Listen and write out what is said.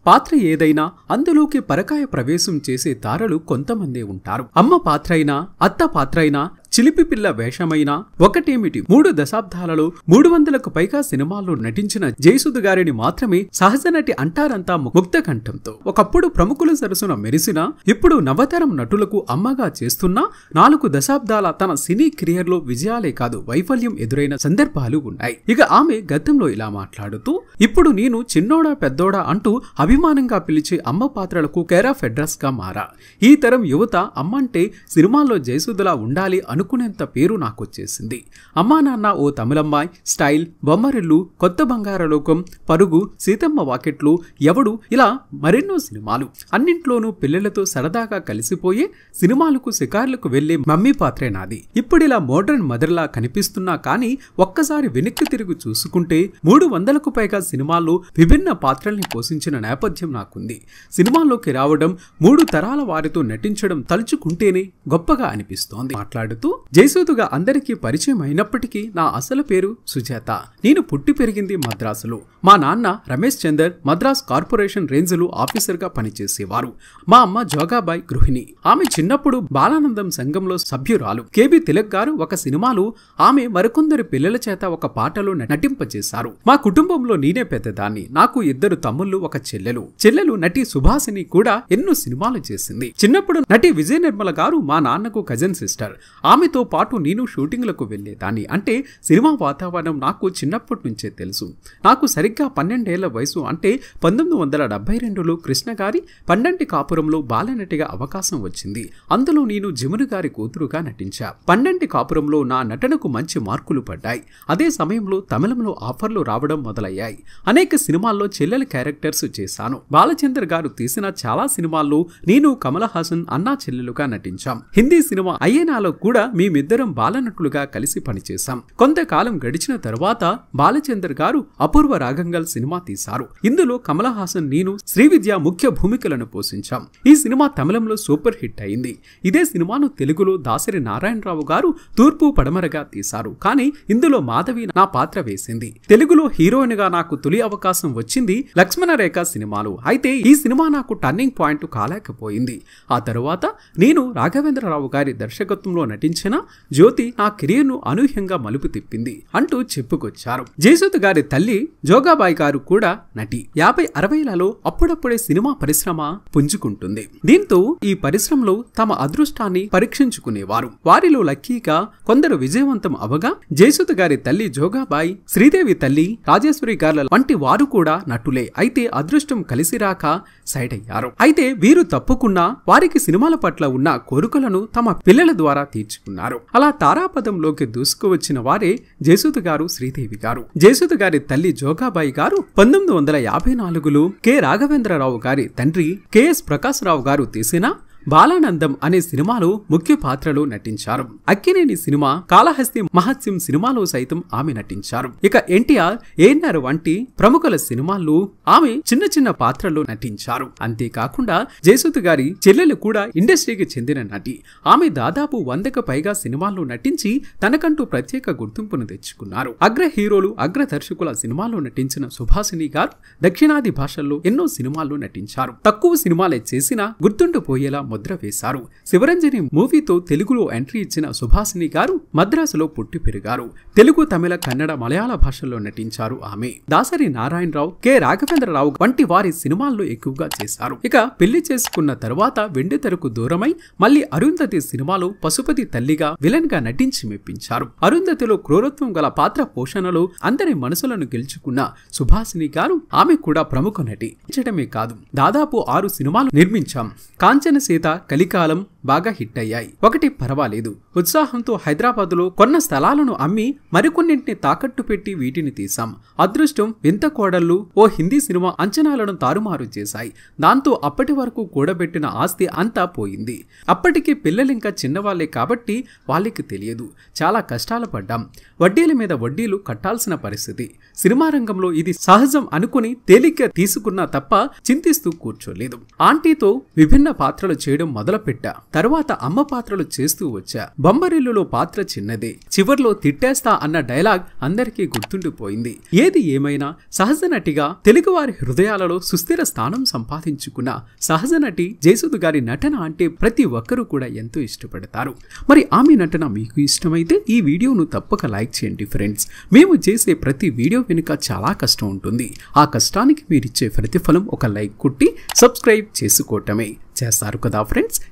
పాత్ర ఏదైనా అందులోకి పరకాయ ప్రవేశం చేసే తారలు కొంతమందే ఉంటారు. అమ్మ పాత్రైనా, అత్త పాత్రైనా, చిలిపి పిల్ల వేషమైనా ఒకటేమిటి 3 దశాబ్దాలలో 300కు పైగా సినిమాల్లో నటించిన జయసుధ గారిని మాత్రమే సహజ నటి అంటారంతా ముక్త కంఠంతో. ఒకప్పుడు ప్రముఖుల సరసన మెరిసిన, ఇప్పుడు నవతరం నటులకు అమ్మగా చేస్తున్నా 4 దశాబ్దాల తన సినీ కెరియర్ లో విజయాలే కాదు వైఫల్యం ఎదురైన సందర్భాలు ఉన్నాయి. ఇక ఆమె గతంలో ఇలా మాట్లాడుతూ, ఇప్పుడు నేను చిన్నోడా పెద్దోడా అంటూ అభిమానంగా పిలిచే అమ్మ పాత్రలకు కేర్ ఆఫ్ అడ్రస్ గా మారా. ఈ తరం యువత అమ్మంటే సినిమాల్లో జయసుధలా ఉండాలి అనుకునేంత పేరు నాకొచ్చేసింది. అమ్మా నాన్న ఓ తమిళమ్మాయి, స్టైల్, బొమ్మరిల్లు, కొత్త బంగారలోకం, పరుగు, సీతమ్మ వాకెట్లు, ఎవడు, ఇలా మరెన్నో సినిమాలు. అన్నింట్లోనూ పిల్లలతో సరదాగా కలిసిపోయే, సినిమాలకు షికార్లకు వెళ్లే మమ్మీ పాత్రే నాది. ఇప్పుడిలా మోడర్న్ మదర్లా కనిపిస్తున్నా కానీ ఒక్కసారి వెనక్కి తిరిగి చూసుకుంటే 300కు పైగా సినిమాల్లో విభిన్న పాత్రల్ని పోషించిన నేపథ్యం నాకుంది. సినిమాల్లోకి రావడం, 3 తరాల వారితో నటించడం తలుచుకుంటేనే గొప్పగా అనిపిస్తోంది. మాట్లాడుతూ, జయసుధగా అందరికీ పరిచయం అయినప్పటికీ నా అసలు పేరు సుజాత. నేను పుట్టి పెరిగింది మద్రాసులో. మా నాన్న రమేష్ చందర్ మద్రాస్ కార్పొరేషన్ రేంజ్లో ఆఫీసర్గా పనిచేసేవారు. మా అమ్మ జోగాబాయి గృహిణి. ఆమె చిన్నప్పుడు బాలానందం సంఘంలో సభ్యురాలు. కేబి తిలక్ గారు ఒక సినిమాలో ఆమె మరికొందరు పిల్లల చేత ఒక పాటలో నటింపచేశారు. మా కుటుంబంలో నేనే పెద్దదాన్ని. నాకు 2 తమ్ముళ్ళు, 1 చెల్లెలు. చెల్లెలు నటి సుభాసిని కూడా ఎన్నో సినిమాలు చేసింది. చిన్నప్పుడు నటి విజయ నిర్మల గారు మా నాన్నకు కజిన్ సిస్టర్. ఆమెతో పాటు నేను షూటింగ్లకు వెళ్లేదాన్ని. అంటే సినిమా వాతావరణం నాకు చిన్నప్పటి నుంచే తెలుసు. నాకు సరిగ్గా 12 ఏళ్ల వయసు అంటే 1972లో కృష్ణ గారి పండంటి కాపురంలో బాలనటిగా అవకాశం వచ్చింది. అందులో నేను జమున గారి కూతురుగా నటించా. పండంటి కాపురంలో నా నటనకు మంచి మార్కులు పడ్డాయి. అదే సమయంలో తమిళంలో ఆఫర్లు రావడం మొదలయ్యాయి. అనేక సినిమాల్లో చెల్లెల క్యారెక్టర్స్ చేశాను. బాలచంద్ర గారు తీసిన చాలా సినిమాల్లో నేను కమల్ హాసన్ అన్నా చెల్లెలుగా నటించాం. హిందీ సినిమా అయ్యేనాలో కూడా మేమిద్దరం బాలనటులుగా కలిసి పనిచేశాం. కొంతకాలం గడిచిన తరువాత బాలచందర్ గారు అపూర్వ రాగంగల్ సినిమా తీశారు. ఇందులో కమల్ హాసన్, నేను, శ్రీవిద్య ముఖ్య భూమికలను పోషించాం. ఈ సినిమా తమిళంలో సూపర్ హిట్ అయింది. ఇదే సినిమాను తెలుగులో దాసరి నారాయణరావు గారు తూర్పు పడమరగా తీశారు. కానీ ఇందులో మాధవి నా పాత్ర వేసింది. తెలుగులో హీరోయిన్ గా నాకు తొలి అవకాశం వచ్చింది లక్ష్మణ రేఖ సినిమాలో. అయితే ఈ సినిమా నాకు టర్నింగ్ పాయింట్ కాలేకపోయింది. ఆ తరువాత నేను రాఘవేంద్రరావు గారి దర్శకత్వంలో నటించిన జ్యోతి నా కెరీర్ను అనూహ్యంగా మలుపు తిప్పింది అంటూ చెప్పుకొచ్చారు. జయసుధ గారి తల్లి జోగాబాయి గారు కూడా నటి. 50-60లలో అప్పుడప్పుడే సినిమా పరిశ్రమ పుంజుకుంటుంది. దీంతో ఈ పరిశ్రమలో తమ అదృష్టాన్ని పరీక్షించుకునేవారు. వారిలో లక్కీగా కొందరు విజయవంతం అవగా జయసుధ గారి తల్లి జోగాబాయి, శ్రీదేవి తల్లి రాజేశ్వరి గార్ల వంటి వారు కూడా నటులే. అయితే అదృష్టం కలిసి రాక సైడ్ అయ్యారు. అయితే వీరు తప్పుకున్నా వారికి సినిమాల పట్ల ఉన్న కోరికలను తమ పిల్లల ద్వారా తీర్చుకున్నారు. అలా తారాపదంలోకి దూసుకువచ్చిన వారే జయసుధ గారు, శ్రీదేవి గారు. జయసుధ గారి తల్లి జోగాబాయి గారు 1954లో కె రాఘవేంద్రరావు గారి తండ్రి కెఎస్ ప్రకాశరావు గారు తీసిన బాలానందం అనే సినిమాలో ముఖ్య పాత్రలో నటించారు. అక్కినేని సినిమా, కాళహస్తి మహత్యం సినిమాలో సైతం ఆమె నటించారు. ఇక ఎన్టీఆర్, ఏఎన్ఆర్ వంటి ప్రముఖుల సినిమాల్లో ఆమె చిన్న చిన్న పాత్రల్లో నటించారు. అంతేకాకుండా జయసుధ గారి చెల్లెలు కూడా ఇండస్ట్రీకి చెందిన నటి. ఆమె దాదాపు 100కు పైగా సినిమాల్లో నటించి తనకంటూ ప్రత్యేక గుర్తింపును తెచ్చుకున్నారు. అగ్ర హీరోలు, అగ్ర దర్శకుల సినిమాల్లో నటించిన సుభాసిని గారు దక్షిణాది భాషల్లో ఎన్నో సినిమాల్లో నటించారు. తక్కువ సినిమాలే చేసినా గుర్తుండిపోయేలా ముద్ర వేశారు. శివరంజని మూవీతో తెలుగులో ఎంట్రీ ఇచ్చిన సుభాసిని గారు మద్రాసులో పుట్టి పెరిగారు. తెలుగు, తమిళ, కన్నడ, మలయాళ భాషల్లో నటించారు ఆమె. దాసరి నారాయణరావు, కె రాఘవేంద్రరావు వంటి వారి సినిమాల్లో ఎక్కువగా చేశారు. ఇక పెళ్లి చేసుకున్న తరువాత వెండితెరకు దూరమై మళ్లీ అరుంధతి సినిమాలో పశుపతి తల్లిగా విలన్ గా నటించి మెప్పించారు. అరుంధతిలో క్రూరత్వం గల పాత్ర పోషణలో అందరి మనసులను గెలుచుకున్న సుభాసిని గారు ఆమె కూడా ప్రముఖ నటి. నటించడమే కాదు, దాదాపు 6 సినిమాలు నిర్మించాం. కాంచన సీత, కలికాలం బాగా హిట్ అయ్యాయి. ఒకటి పర్వాలేదు. ఉత్సాహంతో హైదరాబాదులో కొన్న స్థలాలను అమ్మి మరికొన్నింటిని తాకట్టు పెట్టి వీటిని తీసాం. అదృష్టం, వింత కోడళ్ళు ఓ హిందీ సినిమా అంచనాలను తారుమారు చేశాయి. దాంతో అప్పటి వరకు కూడబెట్టిన ఆస్తి అంతా పోయింది. అప్పటికి పిల్లలింకా చిన్నవాళ్లే కాబట్టి వాళ్ళకి తెలియదు. చాలా కష్టాలు పడ్డాం. వడ్డీల మీద వడ్డీలు కట్టాల్సిన పరిస్థితి. సినిమా రంగంలో ఇది సహజం అనుకుని తేలిగ్గా తీసుకున్నా తప్ప చింతిస్తూ కూర్చోలేదు. ఆంటీతో విభిన్న పాత్రలు చేయడం మొదలుపెట్టా. తర్వాత అమ్మ పాత్రలు చేస్తూ వచ్చా. బొమ్మరిల్లులో పాత్ర చిన్నదే, చివర్లో తిట్టేస్తా అన్న డైలాగ్ అందరికీ గుర్తుండిపోయింది. ఏది ఏమైనా సహజ నటిగా తెలుగువారి హృదయాలలో సుస్థిర స్థానం సంపాదించుకున్న సహజ నటి జయసుధ గారి నటన అంటే ప్రతి ఒక్కరూ కూడా ఎంతో ఇష్టపడతారు. మరి ఆమె నటన మీకు ఇష్టమైతే ఈ వీడియోను తప్పక లైక్ చేయండి ఫ్రెండ్స్. మేము చేసే ప్రతి వీడియో వెనుక చాలా కష్టం ఉంటుంది. ఆ కష్టానికి మీరిచ్చే ప్రతిఫలం ఒక లైక్ కొట్టి సబ్స్క్రైబ్ చేసుకోవటమే. చేస్తారు కదా ఫ్రెండ్స్.